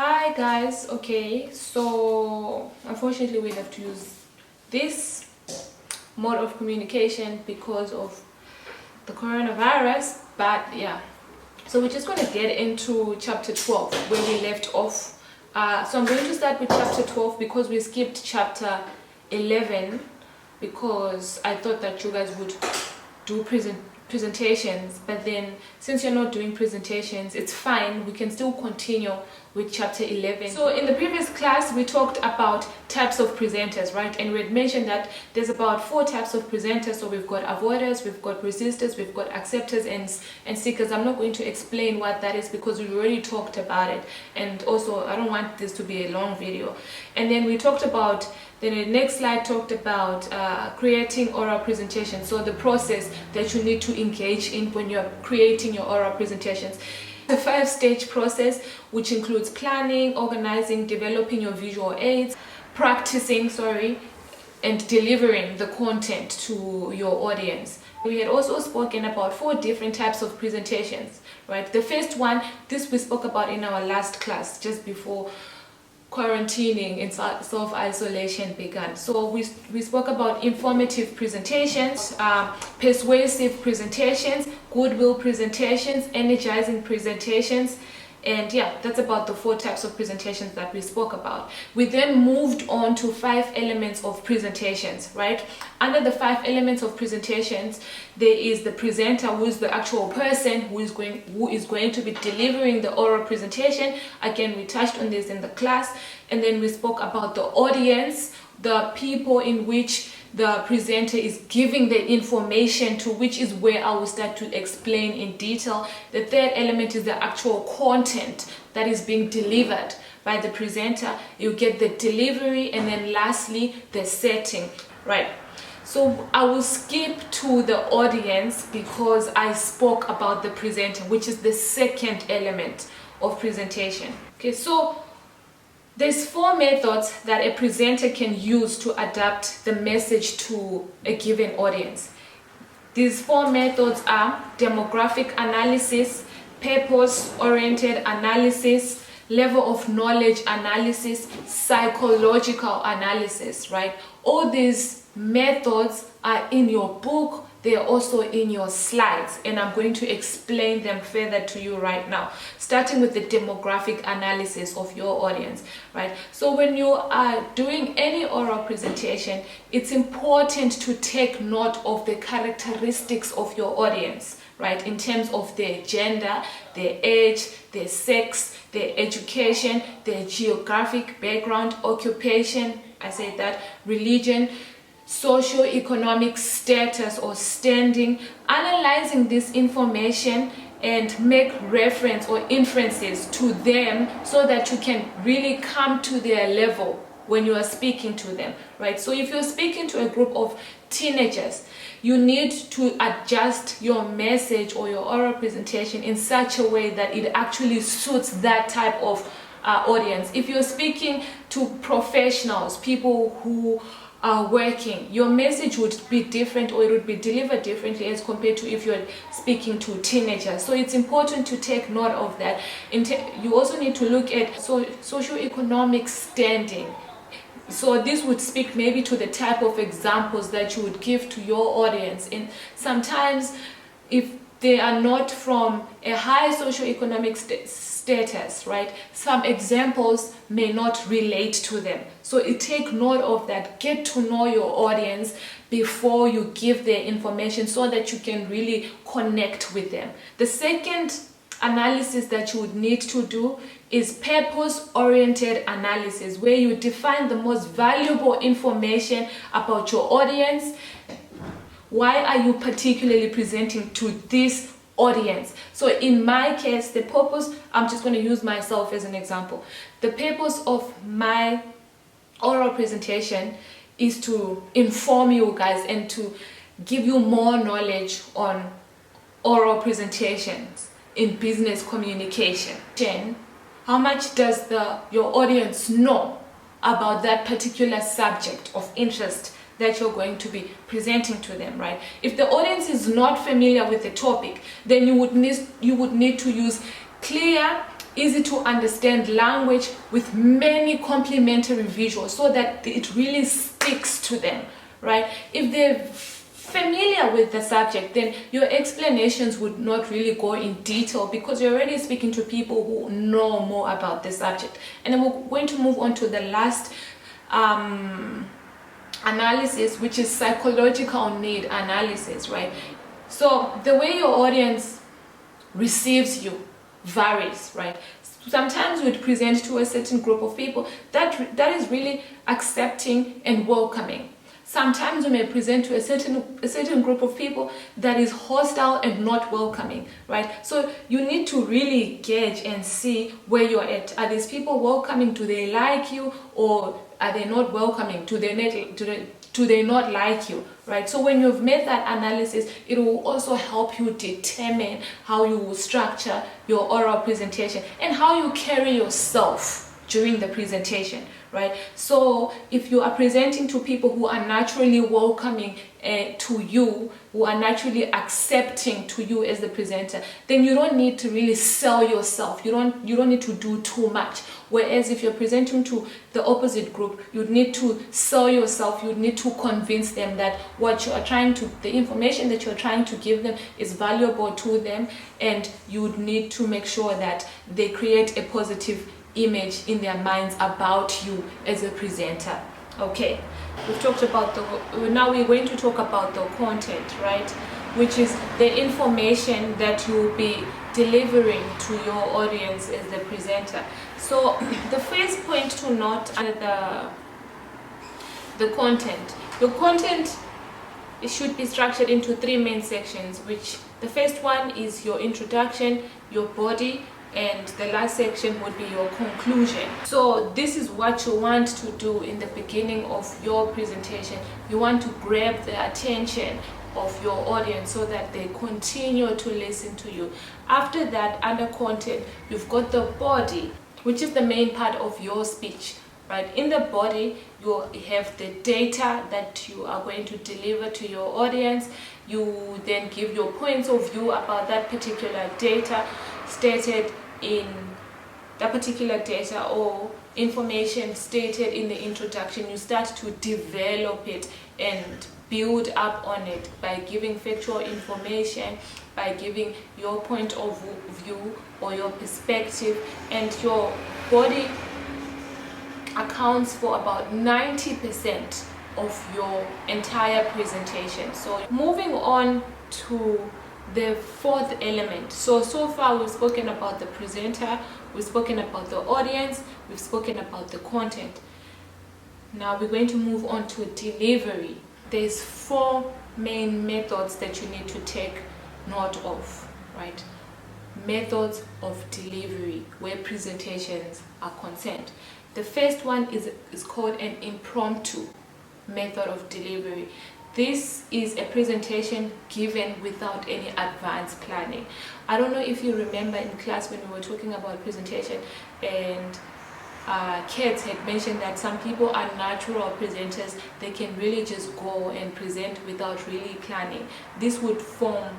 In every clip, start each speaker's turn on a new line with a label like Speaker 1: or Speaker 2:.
Speaker 1: Hi guys, okay, so unfortunately we have to use this mode of communication because of the coronavirus, but yeah, so we're just going to get into chapter 12 where we left off. So I'm going to start with chapter 12 because we skipped chapter 11 because I thought that you guys would do presentations, but then since you're not doing presentations, it's fine, we can still continue with chapter 11. So in the previous class we talked about types of presenters, right? And we had mentioned that there's about 4 types of presenters. So we've got avoiders, we've got resistors, we've got acceptors and seekers. I'm not going to explain what that is because we've already talked about it, and also I don't want this to be a long video. And then we talked about, then the next slide talked about creating oral presentations, so the process that you need to engage in when you're creating your oral presentations. The 5-stage process, which includes planning, organizing, developing your visual aids, practicing, and delivering the content to your audience. We had also spoken about 4 different types of presentations, right? The first one, this we spoke about in our last class just before quarantining and self-isolation began. So we spoke about informative presentations, persuasive presentations, goodwill presentations, energizing presentations, and yeah, that's about the 4 types of presentations that we spoke about. We then moved on to 5 elements of presentations, right? Under the 5 elements of presentations, there is the presenter, who is the actual person who is going to be delivering the oral presentation. Again, we touched on this in the class. And then we spoke about the audience, the people in which the presenter is giving the information to, which is where I will start to explain in detail. The third element is the actual content that is being delivered by the presenter. You get the delivery, and then lastly the setting, right? So I will skip to the audience because I spoke about the presenter, which is the second element of presentation. Okay, so there's 4 methods that a presenter can use to adapt the message to a given audience. These 4 methods are demographic analysis, purpose-oriented analysis, level of knowledge analysis, psychological analysis, right? All these methods are in your book. They are also in your slides, and I'm going to explain them further to you right now, starting with the demographic analysis of your audience, right? So when you are doing any oral presentation, it's important to take note of the characteristics of your audience, right? In terms of their gender, their age, their sex, their education, their geographic background, occupation, I said that, religion, socio-economic status or standing, analyzing this information and make reference or inferences to them so that you can really come to their level when you are speaking to them, right? So if you're speaking to a group of teenagers, you need to adjust your message or your oral presentation in such a way that it actually suits that type of audience. If you're speaking to professionals, people who are working, your message would be different, or it would be delivered differently as compared to if you're speaking to teenagers. So it's important to take note of that. You also need to look at socio-economic standing. So this would speak maybe to the type of examples that you would give to your audience. And sometimes if they are not from a high socio-economic status, right, some examples may not relate to them. So take note of that. Get to know your audience before you give their information so that you can really connect with them. The second analysis that you would need to do is purpose-oriented analysis, where you define the most valuable information about your audience. Why are you particularly presenting to this audience? So in my case, the purpose, I'm just going to use myself as an example. The purpose of my oral presentation is to inform you guys and to give you more knowledge on oral presentations in business communication. How much does your audience know about that particular subject of interest that you're going to be presenting to them, right? If the audience is not familiar with the topic, then you would need to use clear easy to understand language with many complementary visuals so that it really sticks to them, right? If they're familiar with the subject, then your explanations would not really go in detail because you're already speaking to people who know more about the subject. And then we're going to move on to the last analysis, which is psychological need analysis, right? So the way your audience receives you varies, right? Sometimes we'd present to a certain group of people that is really accepting and welcoming. Sometimes we may present to a certain group of people that is hostile and not welcoming, right? So you need to really gauge and see where you're at. Are these people welcoming? Do they like you? Or are they not welcoming? Do they not like you, right? So when you've made that analysis, it will also help you determine how you will structure your oral presentation and how you carry yourself during the presentation, right? So if you are presenting to people who are naturally welcoming to you, who are naturally accepting to you as the presenter, then you don't need to really sell yourself. You don't need to do too much. Whereas if you're presenting to the opposite group, you'd need to sell yourself. You'd need to convince them that what you are the information that you're trying to give them is valuable to them, and you would need to make sure that they create a positive image in their minds about you as a presenter. Okay, we've talked about now we're going to talk about the content, right? Which is the information that you'll be delivering to your audience as the presenter. So the first point to note under the content, your content, it should be structured into 3 main sections, which the first one is your introduction, your body, and the last section would be your conclusion. So this is what you want to do in the beginning of your presentation. You want to grab the attention of your audience so that they continue to listen to you. After that, under content, you've got the body, which is the main part of your speech, right? In the body, you have the data that you are going to deliver to your audience. You then give your points of view about that particular data stated in that particular data or information stated in the introduction. You start to develop it and build up on it by giving factual information, by giving your point of view or your perspective, and your body accounts for about 90% of your entire presentation. So moving on to the fourth element. So far we've spoken about the presenter, we've spoken about the audience, we've spoken about the content. Now we're going to move on to delivery. There's 4 main methods that you need to take note of, right? Methods of delivery where presentations are concerned. The first one is called an impromptu method of delivery. This is a presentation given without any advanced planning. I don't know if you remember in class when we were talking about presentation, and Kate had mentioned that some people are natural presenters. They can really just go and present without really planning. This would form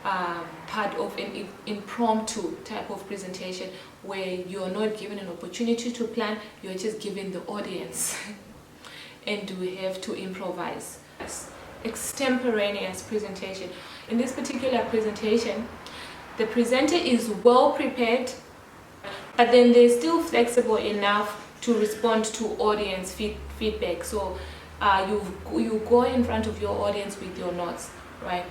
Speaker 1: part of an impromptu type of presentation where you're not given an opportunity to plan, you're just given the audience and we have to improvise. Extemporaneous presentation. In this particular presentation, the presenter is well prepared, but then they're still flexible enough to respond to audience feedback. So you go in front of your audience with your notes, right?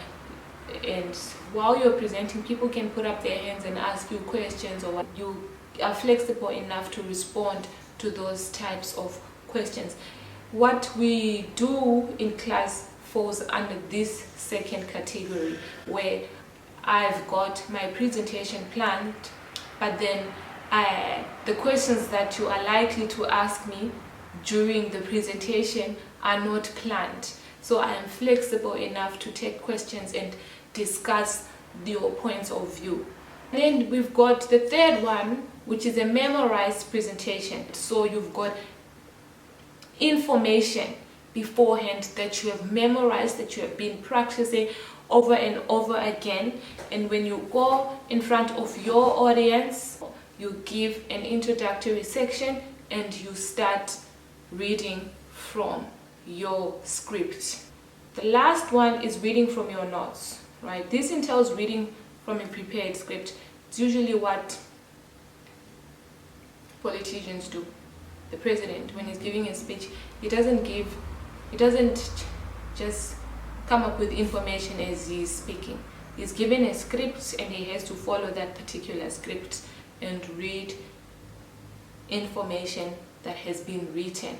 Speaker 1: And while you're presenting, people can put up their hands and ask you questions, or you are flexible enough to respond to those types of questions. What we do in class falls under this second category, where I've got my presentation planned, but then the questions that you are likely to ask me during the presentation are not planned. So I am flexible enough to take questions and discuss your points of view. And then we've got the third one, which is a memorized presentation. So you've got information beforehand that you have memorized, that you have been practicing over and over again, and when you go in front of your audience, you give an introductory section and you start reading from your script. The last one is reading from your notes, right? This entails reading from a prepared script. It's usually what politicians do. The president, when he's giving a speech, he doesn't just come up with information as he's speaking. He's given a script and he has to follow that particular script and read information that has been written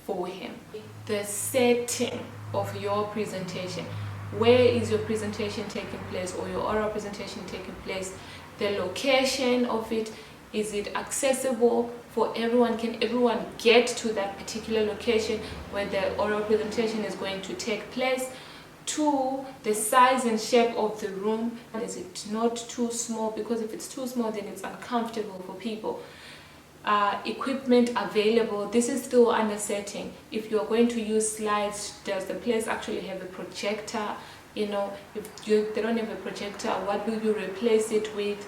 Speaker 1: for him. The setting of your presentation. Where is your presentation taking place, or your oral presentation taking place? The location of it. Is it accessible for everyone? Can everyone get to that particular location where the oral presentation is going to take place? 2, the size and shape of the room. Is it not too small? Because if it's too small, then it's uncomfortable for people. Equipment available. This is still under setting. If you're going to use slides, does the place actually have a projector? If they don't have a projector, what will you replace it with?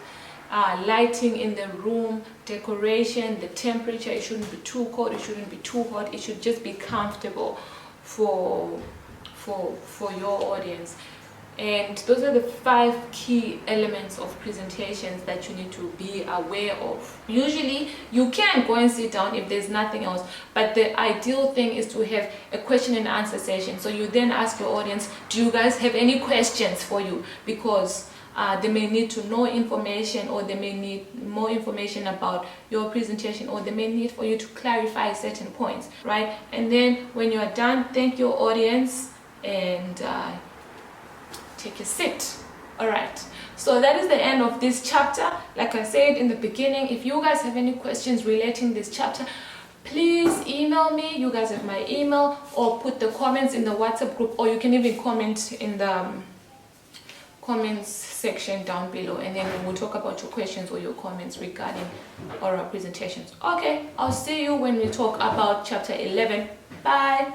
Speaker 1: Lighting in the room, decoration, the temperature. It shouldn't be too cold, it shouldn't be too hot. It should just be comfortable for your audience. And those are the 5 key elements of presentations that you need to be aware of. Usually you can go and sit down if there's nothing else, but the ideal thing is to have a question and answer session. So you then ask your audience, do you guys have any questions for you? Because they may need to know information, or they may need more information about your presentation, or they may need for you to clarify certain points, right? And then when you are done, thank your audience and take a seat. All right, so that is the end of this chapter. Like I said in the beginning, if you guys have any questions relating this chapter, please email me. You guys have my email, or put the comments in the WhatsApp group, or you can even comment in the comments section down below, and then we'll talk about your questions or your comments regarding oral presentations. Okay, I'll see you when we talk about chapter 11. Bye.